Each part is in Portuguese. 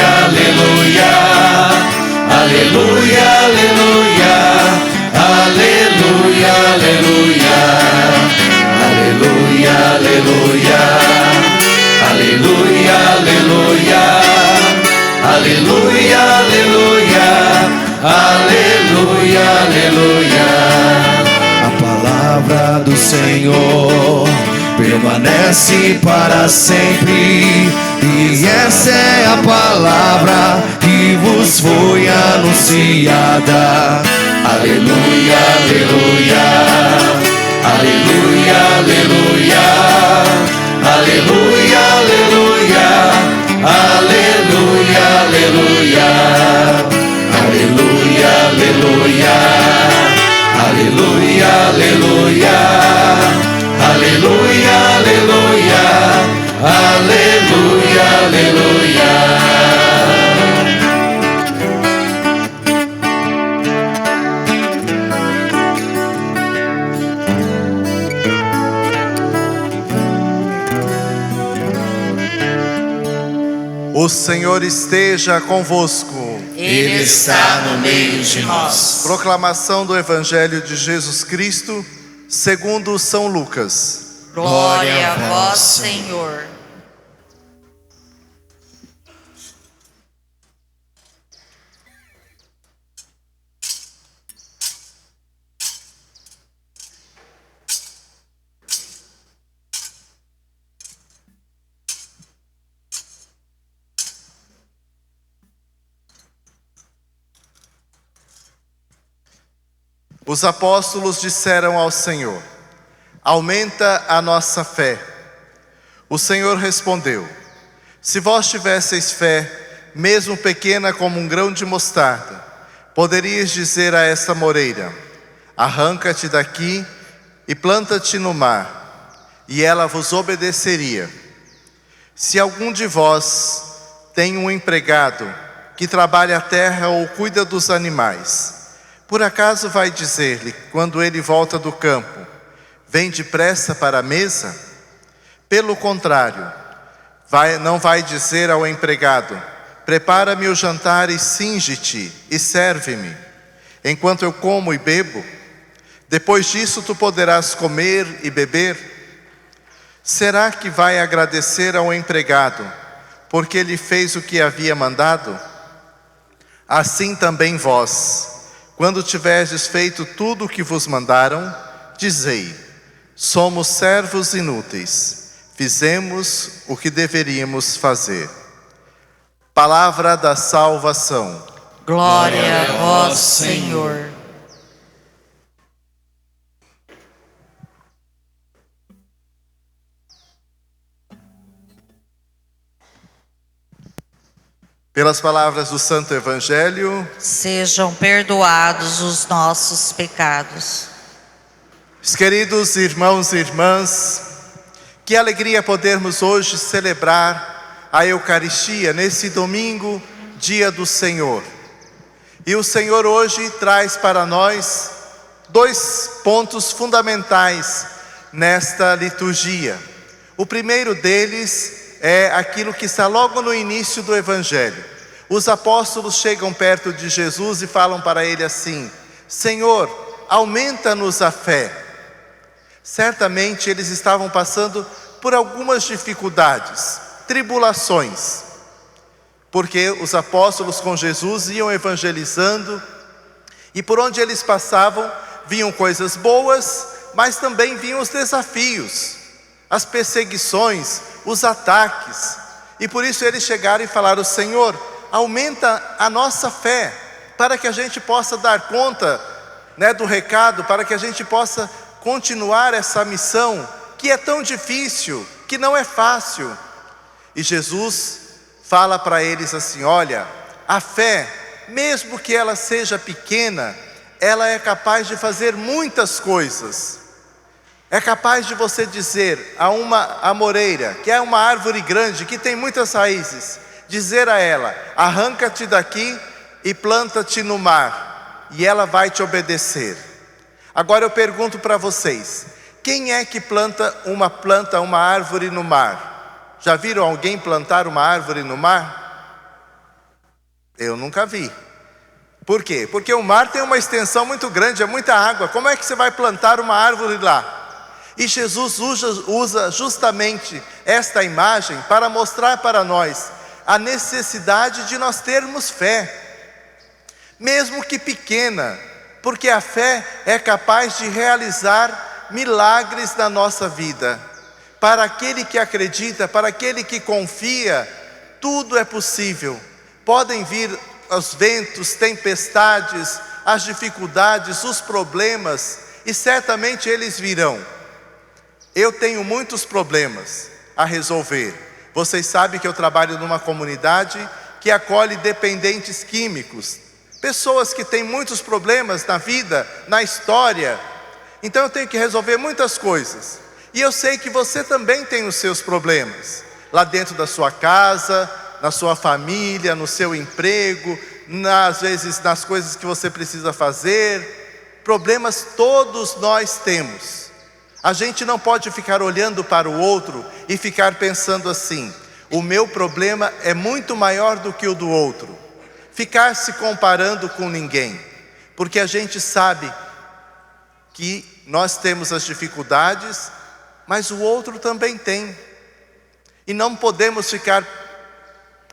aleluia, aleluia, aleluia, aleluia, aleluia, aleluia, aleluia, aleluia, aleluia, aleluia, aleluia, aleluia. A palavra do Senhor permanece para sempre, e essa é a palavra que vos foi anunciada. Aleluia, aleluia, aleluia, aleluia, aleluia, aleluia, aleluia, aleluia, aleluia, aleluia, aleluia, aleluia, aleluia, aleluia, aleluia. O Senhor esteja convosco. Ele está no meio de nós. Proclamação do Evangelho de Jesus Cristo segundo São Lucas. Glória a vós, Senhor. Os apóstolos disseram ao Senhor: aumenta a nossa fé. O Senhor respondeu: se vós tivesseis fé, mesmo pequena como um grão de mostarda, poderíeis dizer a esta moreira: arranca-te daqui e planta-te no mar, e ela vos obedeceria. Se algum de vós tem um empregado que trabalha a terra ou cuida dos animais, por acaso vai dizer-lhe, quando ele volta do campo: vem depressa para a mesa? Pelo contrário, não vai dizer ao empregado: prepara-me o jantar e cinge-te e serve-me, enquanto eu como e bebo? Depois disso tu poderás comer e beber? Será que vai agradecer ao empregado, porque ele fez o que havia mandado? Assim também vós, quando tiverdes feito tudo o que vos mandaram, dizei: somos servos inúteis, fizemos o que deveríamos fazer. Palavra da salvação. Glória a vós, Senhor. Pelas palavras do Santo Evangelho, sejam perdoados os nossos pecados. Queridos irmãos e irmãs, que alegria podermos hoje celebrar a Eucaristia nesse domingo, dia do Senhor. E o Senhor hoje traz para nós dois pontos fundamentais nesta liturgia. O primeiro deles é aquilo que está logo no início do Evangelho. Os apóstolos chegam perto de Jesus e falam para ele assim: Senhor, aumenta-nos a fé. Certamente eles estavam passando por algumas dificuldades, tribulações, porque os apóstolos com Jesus iam evangelizando, e por onde eles passavam, vinham coisas boas, mas também vinham os desafios, as perseguições, os ataques. E por isso eles chegaram e falaram: Senhor, aumenta a nossa fé, para que a gente possa dar conta, do recado, para que a gente possa continuar essa missão, que é tão difícil, que não é fácil. E Jesus fala para eles assim: olha, a fé, mesmo que ela seja pequena, ela é capaz de fazer muitas coisas. É capaz de você dizer a uma amoreira, que é uma árvore grande, que tem muitas raízes, dizer a ela: arranca-te daqui e planta-te no mar, e ela vai te obedecer. Agora eu pergunto para vocês: quem é que planta uma árvore no mar? Já viram alguém plantar uma árvore no mar? Eu nunca vi. Por quê? Porque o mar tem uma extensão muito grande, é muita água. Como é que você vai plantar uma árvore lá? E Jesus usa justamente esta imagem para mostrar para nós a necessidade de nós termos fé, mesmo que pequena, porque a fé é capaz de realizar milagres na nossa vida. Para aquele que acredita, para aquele que confia, tudo é possível. Podem vir os ventos, tempestades, as dificuldades, os problemas, e certamente eles virão. Eu tenho muitos problemas a resolver. Vocês sabem que eu trabalho numa comunidade que acolhe dependentes químicos, pessoas que têm muitos problemas na vida, na história. Então eu tenho que resolver muitas coisas. E eu sei que você também tem os seus problemas, lá dentro da sua casa, na sua família, no seu emprego, às vezes nas coisas que você precisa fazer. Problemas todos nós temos. A gente não pode ficar olhando para o outro e ficar pensando assim: o meu problema é muito maior do que o do outro. Ficar se comparando com ninguém, porque a gente sabe que nós temos as dificuldades, mas o outro também tem. E não podemos ficar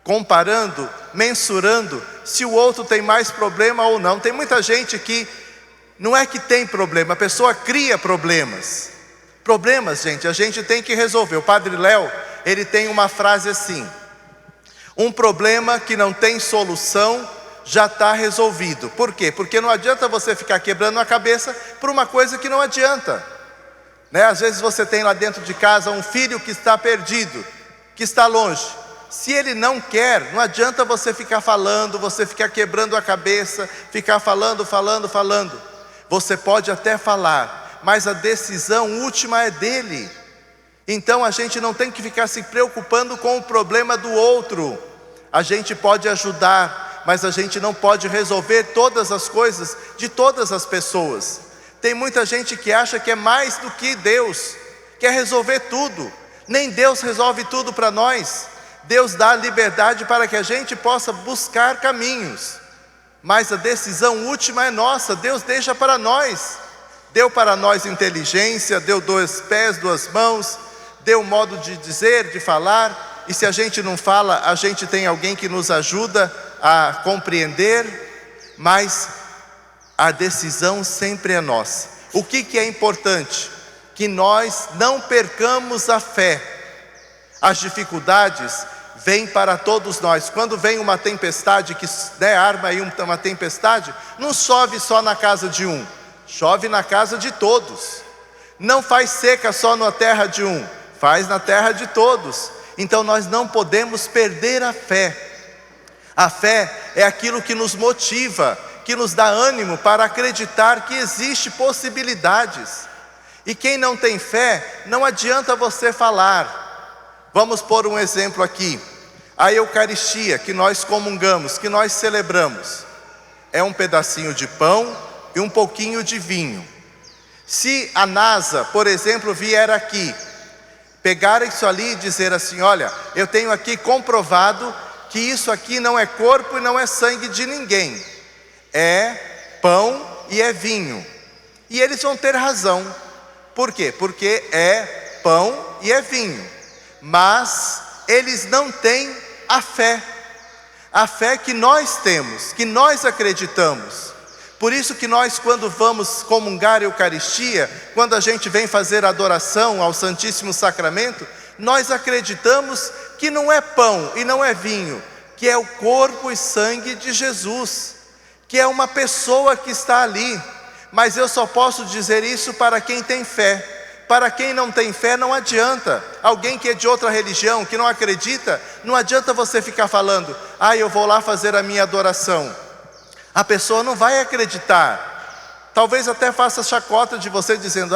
comparando, mensurando se o outro tem mais problema ou não. Tem muita gente que não é que tem problema, a pessoa cria problemas. Problemas, gente, a gente tem que resolver. O Padre Léo, ele tem uma frase assim: um problema que não tem solução já está resolvido. Por quê? Porque não adianta você ficar quebrando a cabeça por uma coisa que não adianta, né? Às vezes você tem lá dentro de casa um filho que está perdido, que está longe. Se ele não quer, não adianta você ficar falando, você ficar quebrando a cabeça, ficar falando. Você pode até falar, mas a decisão última é dele. Então a gente não tem que ficar se preocupando com o problema do outro. A gente pode ajudar, mas a gente não pode resolver todas as coisas de todas as pessoas. Tem muita gente que acha que é mais do que Deus, quer resolver tudo. Nem Deus resolve tudo para nós. Deus dá liberdade para que a gente possa buscar caminhos, mas a decisão última é nossa. Deus deixa para nós. Deu para nós inteligência, deu 2 pés, 2 mãos, deu modo de dizer, de falar. E se a gente não fala, a gente tem alguém que nos ajuda a compreender, mas a decisão sempre é nossa. O que é importante? Que nós não percamos a fé. As dificuldades vêm para todos nós. Quando vem uma tempestade, que arma aí uma tempestade, não chove só na casa de um, chove na casa de todos. Não faz seca só na terra de um, faz na terra de todos. Então nós não podemos perder a fé. A fé é aquilo que nos motiva, que nos dá ânimo para acreditar que existe possibilidades. E quem não tem fé, não adianta você falar. Vamos pôr um exemplo aqui. A Eucaristia que nós comungamos, que nós celebramos, é um pedacinho de pão e um pouquinho de vinho. Se a NASA, por exemplo, vier aqui, pegar isso ali e dizer assim: olha, eu tenho aqui comprovado que isso aqui não é corpo e não é sangue de ninguém, é pão e é vinho. E eles vão ter razão. Por quê? Porque é pão e é vinho. Mas eles não têm a fé que nós temos, que nós acreditamos. Por isso que nós, quando vamos comungar a Eucaristia, quando a gente vem fazer adoração ao Santíssimo Sacramento, nós acreditamos que não é pão e não é vinho, que é o corpo e sangue de Jesus, que é uma pessoa que está ali. Mas eu só posso dizer isso para quem tem fé. Para quem não tem fé não adianta. Alguém que é de outra religião, que não acredita, não adianta você ficar falando: eu vou lá fazer a minha adoração. A pessoa não vai acreditar. Talvez até faça chacota de você dizendo: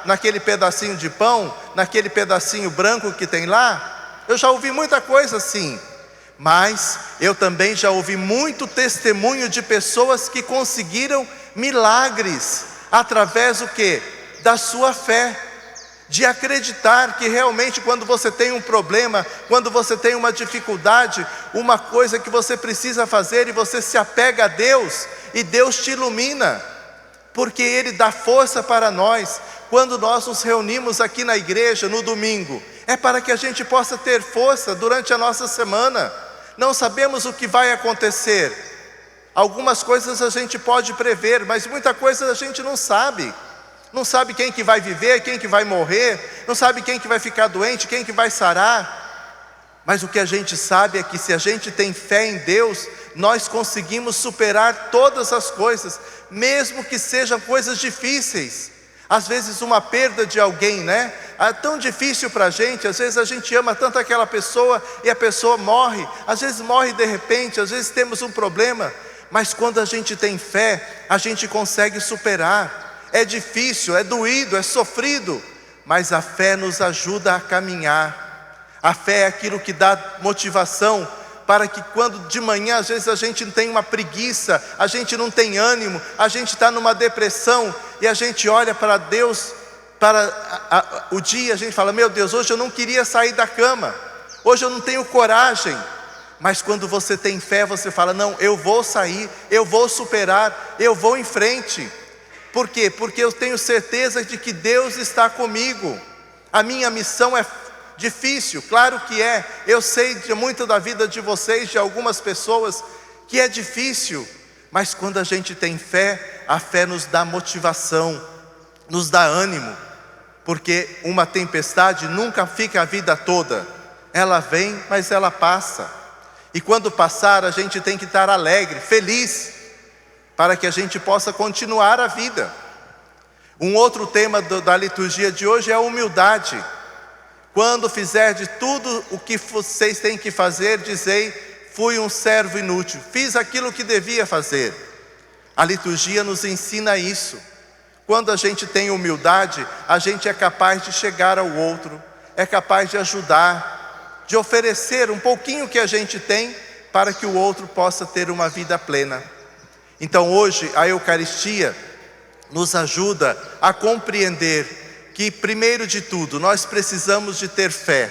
naquele pedacinho de pão, naquele pedacinho branco que tem lá. Eu já ouvi muita coisa assim. Mas eu também já ouvi muito testemunho de pessoas que conseguiram milagres através do quê? Da sua fé. de acreditar que realmente quando você tem um problema, quando você tem uma dificuldade, uma coisa que você precisa fazer e você se apega a Deus e Deus te ilumina, porque Ele dá força para nós. Quando nós nos reunimos aqui na igreja no domingo, é para que a gente possa ter força durante a nossa semana. Não sabemos o que vai acontecer. Algumas coisas a gente pode prever, mas muita coisa a gente não sabe. Não sabe quem que vai viver, quem que vai morrer, não sabe quem que vai ficar doente, quem que vai sarar. Mas o que a gente sabe é que se a gente tem fé em Deus, nós conseguimos superar todas as coisas, mesmo que sejam coisas difíceis. Às vezes uma perda de alguém, né? É tão difícil para a gente. Às vezes a gente ama tanto aquela pessoa e a pessoa morre. Às vezes morre de repente, às vezes temos um problema. Mas quando a gente tem fé, a gente consegue superar. É difícil, é doído, é sofrido, mas a fé nos ajuda a caminhar. A fé é aquilo que dá motivação para que quando de manhã às vezes a gente tem uma preguiça, a gente não tem ânimo, a gente está numa depressão e a gente olha para Deus, para o dia, a gente fala: meu Deus, hoje eu não queria sair da cama, hoje eu não tenho coragem. Mas quando você tem fé, você fala: não, eu vou sair, eu vou superar, eu vou em frente. Por quê? Porque eu tenho certeza de que Deus está comigo. A minha missão é difícil, claro que é. Eu sei de muito da vida de vocês, de algumas pessoas, que é difícil. Mas quando a gente tem fé, a fé nos dá motivação, nos dá ânimo. Porque uma tempestade nunca fica a vida toda. Ela vem, mas ela passa. E quando passar, a gente tem que estar alegre, feliz, para que a gente possa continuar a vida. Um outro tema da liturgia de hoje é a humildade. Quando fizer de tudo o que vocês têm que fazer, dizei: fui um servo inútil, fiz aquilo que devia fazer. A liturgia nos ensina isso. Quando a gente tem humildade, a gente é capaz de chegar ao outro, é capaz de ajudar, de oferecer um pouquinho que a gente tem para que o outro possa ter uma vida plena. Então hoje a Eucaristia nos ajuda a compreender que, primeiro de tudo, nós precisamos de ter fé,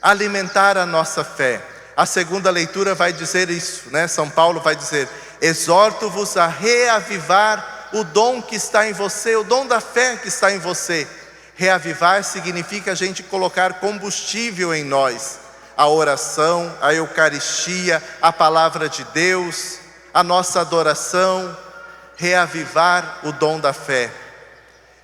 alimentar a nossa fé. A segunda leitura vai dizer isso, né? São Paulo vai dizer: exorto-vos a reavivar o dom que está em você, o dom da fé que está em você. Reavivar significa a gente colocar combustível em nós. A oração, a Eucaristia, a palavra de Deus, a nossa adoração, reavivar o dom da fé.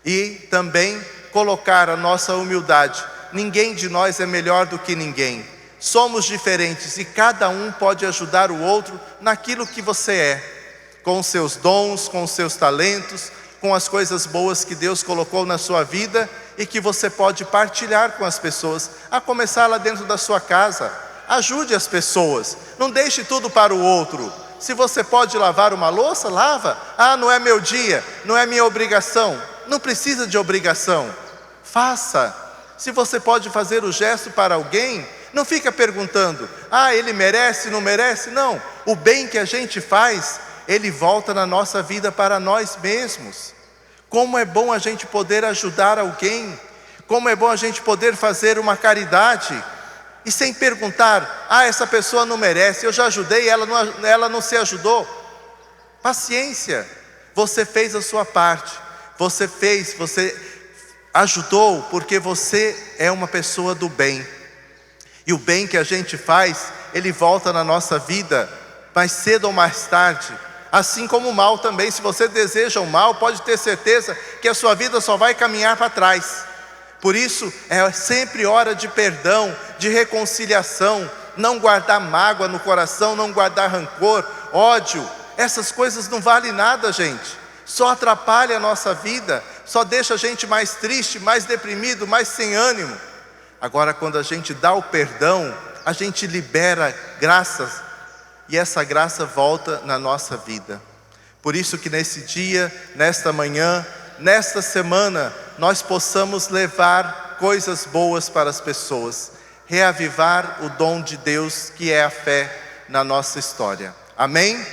E também colocar a nossa humildade. Ninguém de nós é melhor do que ninguém. Somos diferentes e cada um pode ajudar o outro naquilo que você é. Com os seus dons, com os seus talentos, com as coisas boas que Deus colocou na sua vida e que você pode partilhar com as pessoas. A começar lá dentro da sua casa. Ajude as pessoas. Não deixe tudo para o outro. Se você pode lavar uma louça, lava. Ah, não é meu dia, não é minha obrigação. Não precisa de obrigação. Faça. Se você pode fazer o gesto para alguém, não fica perguntando: ah, ele merece, não merece? Não. O bem que a gente faz, ele volta na nossa vida para nós mesmos. Como é bom a gente poder ajudar alguém. Como é bom a gente poder fazer uma caridade. E sem perguntar: ah, essa pessoa não merece, eu já ajudei, ela não se ajudou. Paciência, você fez a sua parte, você ajudou porque você é uma pessoa do bem. E o bem que a gente faz, ele volta na nossa vida, mais cedo ou mais tarde. Assim como o mal também, se você deseja o mal, pode ter certeza que a sua vida só vai caminhar para trás. Por isso, é sempre hora de perdão, de reconciliação, não guardar mágoa no coração, não guardar rancor, ódio. Essas coisas não valem nada, gente. Só atrapalha a nossa vida, só deixa a gente mais triste, mais deprimido, mais sem ânimo. Agora, quando a gente dá o perdão, a gente libera graças e essa graça volta na nossa vida. Por isso que nesse dia, nesta manhã, nesta semana, nós possamos levar coisas boas para as pessoas, reavivar o dom de Deus que é a fé na nossa história. Amém?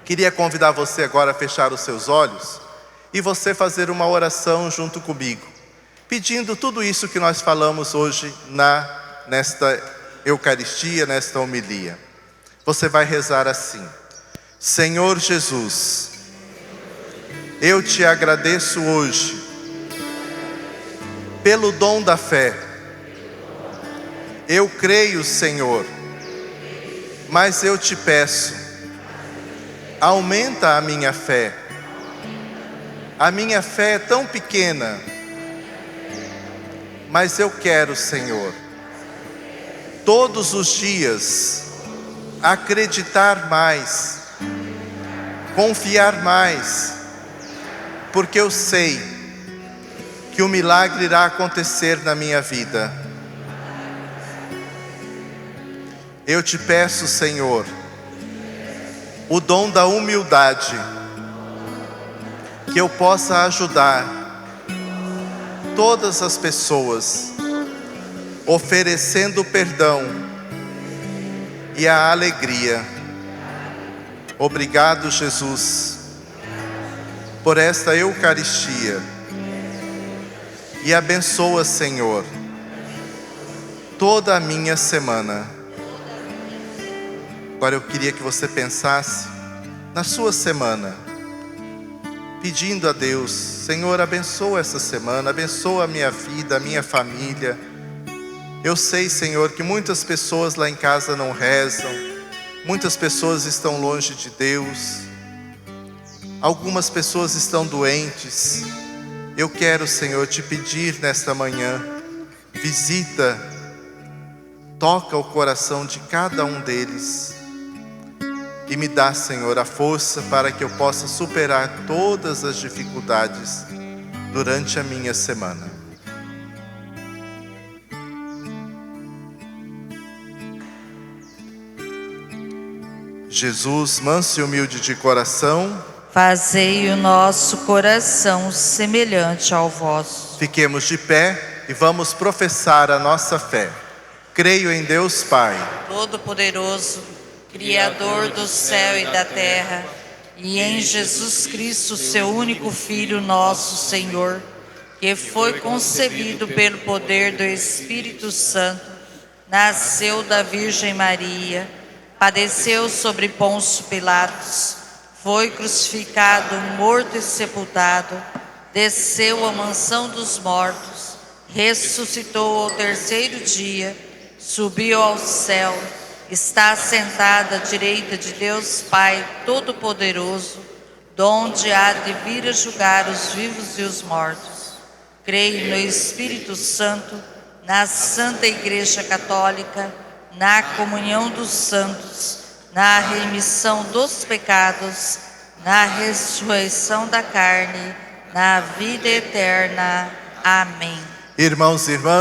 Queria convidar você agora a fechar os seus olhos e você fazer uma oração junto comigo, pedindo tudo isso que nós falamos hoje nesta Eucaristia, nesta homilia. Você vai rezar assim: Senhor Jesus, eu te agradeço hoje pelo dom da fé. Eu creio, Senhor, mas eu te peço, aumenta a minha fé. A minha fé é tão pequena, mas eu quero, Senhor, todos os dias acreditar mais, confiar mais, porque eu sei que o milagre irá acontecer na minha vida. Eu te peço, Senhor, o dom da humildade, que eu possa ajudar todas as pessoas, oferecendo perdão e a alegria. Obrigado, Jesus, por esta Eucaristia. E abençoa, Senhor, toda a minha semana. Agora eu queria que você pensasse na sua semana, pedindo a Deus: Senhor, abençoa essa semana, abençoa a minha vida, a minha família. Eu sei, Senhor, que muitas pessoas lá em casa não rezam, muitas pessoas estão longe de Deus, algumas pessoas estão doentes. Eu quero, Senhor, te pedir nesta manhã, visita, toca o coração de cada um deles e me dá, Senhor, a força para que eu possa superar todas as dificuldades durante a minha semana. Jesus, manso e humilde de coração, fazei o nosso coração semelhante ao vosso. fiquemos de pé e vamos professar a nossa fé. Creio em Deus Pai, Todo-Poderoso, Criador do céu e da terra, e em Jesus Cristo, seu único Filho, nosso Senhor, que foi concebido pelo poder do Espírito Santo, nasceu da Virgem Maria, padeceu sobre Pôncio Pilatos, foi crucificado, morto e sepultado, desceu à mansão dos mortos, ressuscitou ao terceiro dia, subiu ao céu, está sentado à direita de Deus Pai Todo-Poderoso, donde há de vir a julgar os vivos e os mortos. Creio no Espírito Santo, na Santa Igreja Católica, na comunhão dos santos, na remissão dos pecados, na ressurreição da carne, na vida eterna. Amém. irmãos e irmãs,